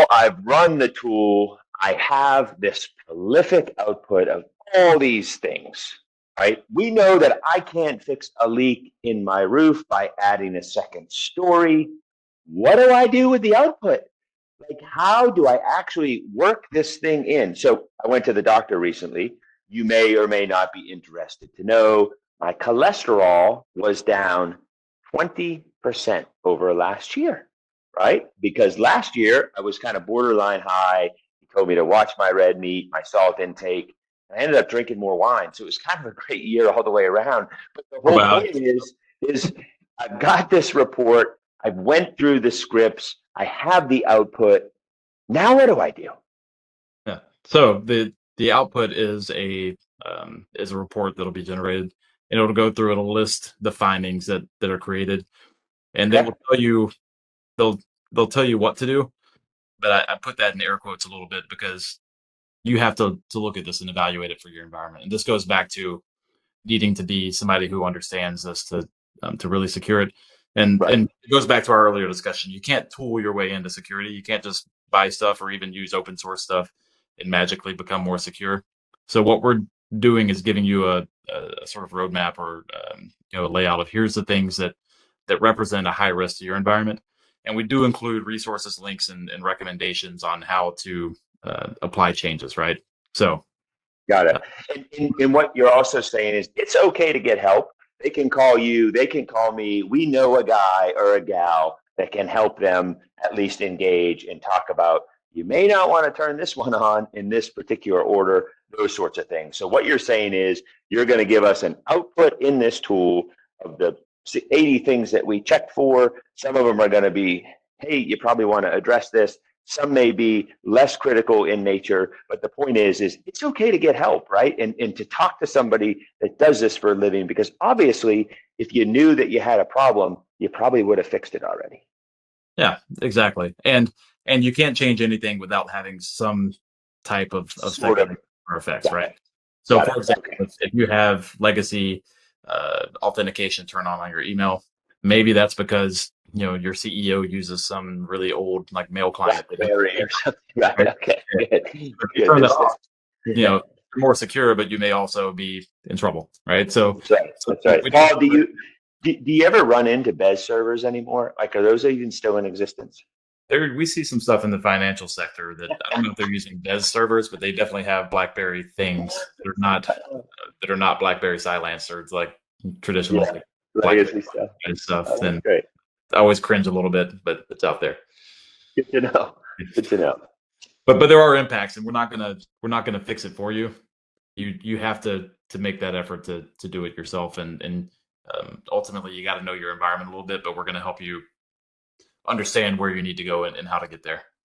I've run the tool. I have this prolific output of all these things, right? We know that I can't fix a leak in my roof by adding a second story. What do I do with the output? Like, how do I actually work this thing in? So I went to the doctor recently. You may or may not be interested to know my cholesterol was down 20% over last year, right? Because last year I was kind of borderline high. He told me to watch my red meat, my salt intake. I ended up drinking more wine. So it was kind of a great year all the way around. But the whole Wow. point is I've got this report. I went through the scripts. I have the output. Now what do I do? Yeah. So the output is a report that'll be generated, and it'll go through. It'll list the findings that are created, and they Okay. will tell you they'll they'll tell you what to do. But I put that in air quotes a little bit because you have to look at this and evaluate it for your environment. And this goes back to needing to be somebody who understands this to really secure it. Right. And it goes back to our earlier discussion. You can't tool your way into security. You can't just buy stuff or even use open source stuff and magically become more secure. So what we're doing is giving you a sort of roadmap or a layout of here's the things that represent a high risk to your environment. And we do include resources, links, and recommendations on how to apply changes. Right. So Got uh, it. And what you're also saying is it's okay to get help. They can call you, they can call me. We know a guy or a gal that can help them at least engage and talk about you may not want to turn this one on in this particular order, those sorts of things. So what you're saying is you're going to give us an output in this tool of the 80 things that we checked for. Some of them are going to be, hey, you probably want to address this. Some may be less critical in nature, but the point is it's okay to get help, right? And to talk to somebody that does this for a living, because obviously, if you knew that you had a problem, you probably would have fixed it already. yeah, exactly. And you can't change anything without having some type of Sort of. second or effects, Got right? it. So, Got for it. example, Okay. if you have legacy authentication turned on your email, maybe that's because your CEO uses some really old like mail client that doesn't BlackBerry or something. Right. right? Okay. And Good. if you Good. turn that This. off, Yeah. you're more secure, but you may also be in trouble, right? So, That's right. so That's right. we Paul, do you ever run into Bez servers anymore? Like, are those even still in existence? we see some stuff in the financial sector that I don't know if they're using Bez servers, but they definitely have BlackBerry things that are not BlackBerry silencers like traditional Yeah. like BlackBerry Legacy stuff. stuff. Oh, that's Then great. I always cringe a little bit, but it's out there. Good to know. Good to know. But there are impacts, and we're not gonna fix it for you. You have to make that effort to do it yourself, and ultimately you got to know your environment a little bit. But we're gonna help you understand where you need to go and how to get there.